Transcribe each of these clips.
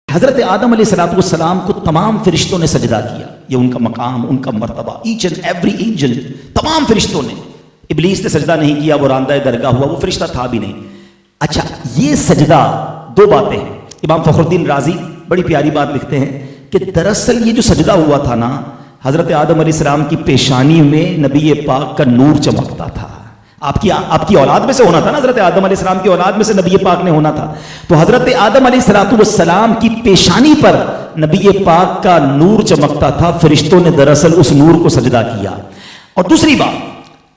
حضرت آدم علیہ السلام کو تمام فرشتوں نے سجدہ کیا. یہ ان کا مقام, ان کا مرتبہ, ایچ اینڈ ایوری اینجل, تمام فرشتوں نے. ابلیس نے سجدہ نہیں کیا, وہ راندہ درگاہ ہوا, وہ فرشتہ تھا بھی نہیں. اچھا, یہ سجدہ دو باتیں ہیں. امام فخر الدین رازی بڑی پیاری بات لکھتے ہیں کہ دراصل یہ جو سجدہ ہوا تھا نا, حضرت آدم علیہ السلام کی پیشانی میں نبی پاک کا نور چمکتا تھا. آپ کی اولاد میں سے ہونا تھا نا, حضرت آدم علیہ السلام کی اولاد میں سے نبی پاک نے ہونا تھا. تو حضرت آدم علیہ السلام کی پیشانی پر نبی پاک کا نور چمکتا تھا. فرشتوں نے دراصل اس نور کو سجدہ کیا. اور دوسری بات,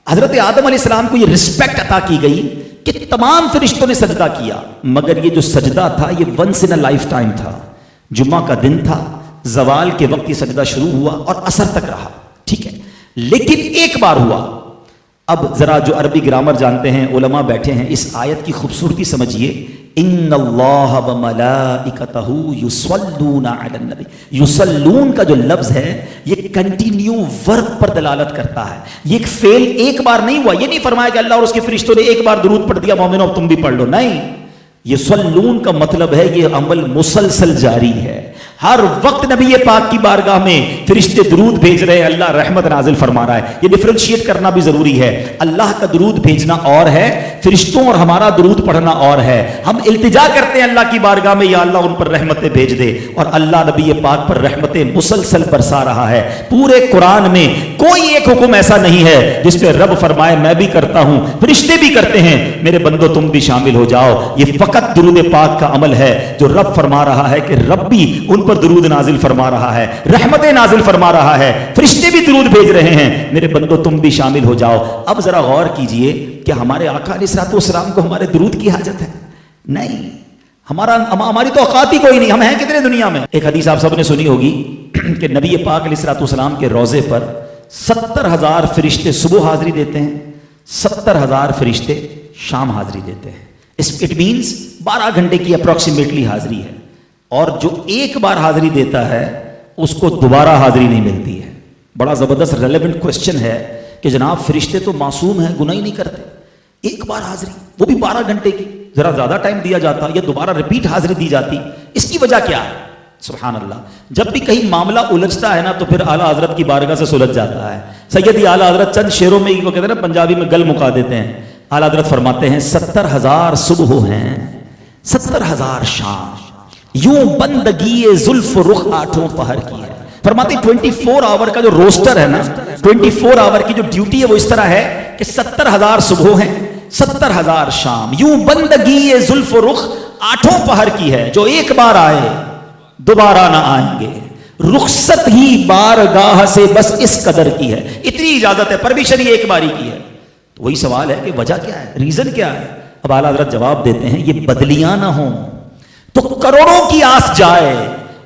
حضرت آدم علیہ السلام کو یہ رسپیکٹ عطا کی گئی کہ تمام فرشتوں نے سجدہ کیا, مگر یہ جو سجدہ تھا یہ once in a lifetime تھا. جمعہ کا دن تھا, زوال کے وقت یہ سجدہ شروع ہوا اور عصر تک رہا, ٹھیک ہے, لیکن ایک بار ہوا. اب ذرا جو عربی گرامر جانتے ہیں, علماء بیٹھے ہیں, اس آیت کی خوبصورتی سمجھیے. ان اللہ وملائکتہ یصلون علی النبی. یصلون کا جو لفظ ہے یہ کنٹینیو ورب پر دلالت کرتا ہے. یہ ایک فعل ایک بار نہیں ہوا. یہ نہیں فرمایا کہ اللہ اور اس کے فرشتوں نے ایک بار درود پڑھ دیا, مومنو تم بھی پڑھ لو. نہیں, یصلون کا مطلب ہے یہ عمل مسلسل جاری ہے. ہر وقت نبی پاک کی بارگاہ میں فرشتے درود بھیج رہے ہیں, اللہ رحمت نازل فرما رہا ہے. یہ ڈیفرنشیٹ کرنا بھی ضروری ہے. اللہ کا درود بھیجنا اور ہے, فرشتوں اور ہمارا درود پڑھنا اور ہے. ہم التجا کرتے ہیں اللہ کی بارگاہ میں, یا اللہ ان پر رحمتیں بھیج دے, اور اللہ نبی پاک پر رحمتیں مسلسل برسا رہا ہے. پورے قرآن میں کوئی ایک حکم ایسا نہیں ہے جس پہ رب فرمائے میں بھی کرتا ہوں, فرشتے بھی کرتے ہیں, میرے بندو تم بھی شامل ہو جاؤ. یہ فقط درود پاک کا عمل ہے جو رب فرما رہا ہے کہ رب بھی ان پر درود نازل فرما رہا ہے, رحمتیں نازل فرما رہا ہے, فرشتے بھی درود بھیج رہے ہیں, میرے بندو تم بھی شامل ہو جاؤ. اب ذرا غور کیجئے کہ ہمارے آقا علیہ الصلوۃ والسلام کو ہمارے درود کی حاجت ہے؟ نہیں, ہماری تو اوقات ہی کوئی نہیں. ہم ہیں کتنے دنیا میں. ایک حدیث آپ سب نے سنی ہوگی کہ نبی پاک علیہ الصلوۃ والسلام کے روضے پر 70,000 فرشتے صبح حاضری دیتے ہیں, 70,000 فرشتے شام حاضری دیتے ہیں. اٹ مینس 12 گھنٹے کی اپروکسیمیٹلی حاضری ہے. اور جو ایک بار حاضری دیتا ہے اس کو دوبارہ حاضری نہیں ملتی ہے. بڑا زبردست ریلیونٹ کوشچن ہے کہ جناب فرشتے تو معصوم ہیں, گناہ ہی نہیں کرتے, ایک بار حاضری وہ بھی 12 گھنٹے کی, ذرا زیادہ ٹائم دیا جاتا یا دوبارہ ریپیٹ حاضری دی جاتی, اس کی وجہ کیا ہے؟ سبحان اللہ. جب بھی کہیں معاملہ الجھتا ہے نا تو پھر اعلیٰ حضرت کی بارگاہ سے سلجھ جاتا ہے. سیدی اعلیٰ حضرت چند شعروں میں وہ کہتے ہیں نا, پنجابی میں گل مکا دیتے ہیں. اعلیٰ حضرت فرماتے ہیں 70,000 صبح ہیں, 70,000 شام, یوں بندگی زلف رخ آٹھوں پہر کی ہے. فرماتے 24 آور کا جو روسٹر ہے نا, 24 آور کی جو ڈیوٹی ہے وہ اس طرح ہے کہ 70,000 صبح ہیں, 70,000 شام, یوں بندگی زلف رخ آٹھوں پہر کی ہے, جو ایک بار آئے دوبارہ نہ آئیں گے, رخصت ہی بارگاہ سے بس اس قدر کی ہے. اتنی اجازت ہے, پرمیشن ہی ایک باری کی ہے. تو وہی سوال ہے کہ وجہ کیا ہے, ریزن کیا ہے؟ اب اعلیٰ حضرت جواب دیتے ہیں یہ بدلیاں نہ ہوں تو کروڑوں کی آس جائے,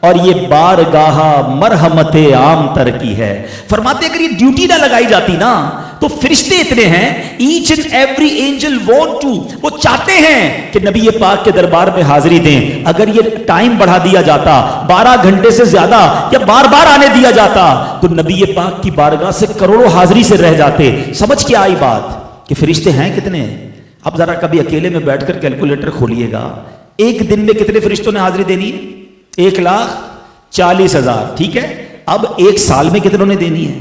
اور یہ بارگاہ مرحمت عام تر کی ہے. فرماتے اگر یہ ڈیوٹی نہ لگائی جاتی نا تو فرشتے اتنے ہیں, each and every angel want to, وہ چاہتے ہیں کہ نبی پاک کے دربار میں حاضری دیں. اگر یہ ٹائم بڑھا دیا جاتا 12 گھنٹے سے زیادہ یا بار بار آنے دیا جاتا تو نبی پاک کی بارگاہ سے کروڑوں حاضری سے رہ جاتے. سمجھ کے آئی بات کہ فرشتے ہیں کتنے. اب ذرا کبھی اکیلے میں بیٹھ کر کیلکولیٹر کھولیے گا, ایک دن میں کتنے فرشتوں نے حاضری دینی ہے؟ 1,40,000, ٹھیک ہے. اب ایک سال میں کتنوں نے دینی ہے؟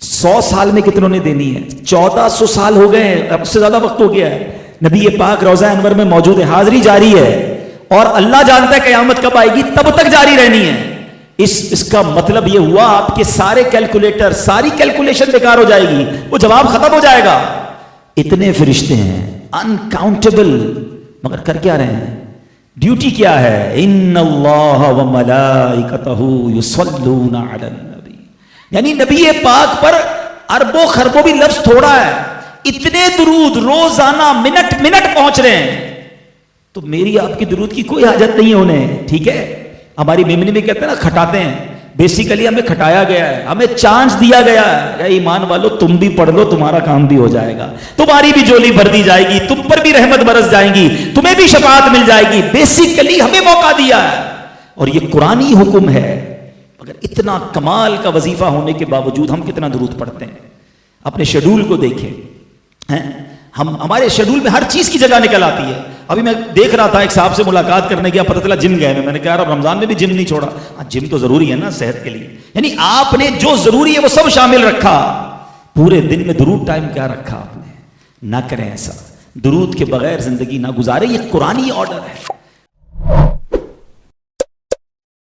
100 سال میں کتنوں نے دینی ہے؟ 1400 سال ہو گئے ہیں, اب اس سے زیادہ وقت ہو گیا ہے. نبی پاک روضہ انور میں موجود ہے, حاضری جاری ہے, اور اللہ جانتا ہے قیامت کب آئے گی, تب تک جاری رہنی ہے. اس کا مطلب یہ ہوا آپ کے سارے کیلکولیٹر, ساری کیلکولیشن بیکار ہو جائے گی, وہ جواب ختم ہو جائے گا. اتنے فرشتے ہیں انکاؤنٹیبل, مگر کر کیا رہے ہیں؟ ڈیوٹی کیا ہے؟ ان اللہ وملائکتہ یصلون علی النبی, یعنی نبی پاک پر اربوں خربوں بھی لفظ تھوڑا ہے, اتنے درود روزانہ منٹ پہنچ رہے ہیں. تو میری آپ کی درود کی کوئی حاجت نہیں ہونے, ٹھیک ہے. ہماری میمنی میں کہتے ہیں نا کھٹاتے ہیں, بیسیکلی ہمیں کھٹایا گیا ہے, ہمیں چانس دیا گیا ہے, اے ایمان والو تم بھی پڑھ لو, تمہارا کام بھی ہو جائے گا, تمہاری بھی جولی بھر دی جائے گی, تم پر بھی رحمت برس جائیں گی, تمہیں بھی شفاعت مل جائے گی. بیسیکلی ہمیں موقع دیا ہے, اور یہ قرآنی حکم ہے. مگر اتنا کمال کا وظیفہ ہونے کے باوجود ہم کتنا درود پڑھتے ہیں. اپنے شیڈول کو دیکھیں, ہمارے شیڈول میں ہر چیز کی جگہ نکل آتی ہے. ابھی میں دیکھ رہا تھا ایک صاحب سے ملاقات کرنے گیا, پتہ چلا جم گئے میں نے کہا رمضان میں بھی جم نہیں چھوڑا. جم تو ضروری ہے نا صحت کے لیے, یعنی آپ نے جو ضروری ہے وہ سب شامل رکھا. پورے دن میں درود ٹائم کیا رکھا آپ نے؟ نہ کریں ایسا, درود کے بغیر زندگی نہ گزارے. یہ قرآنی آرڈر ہے.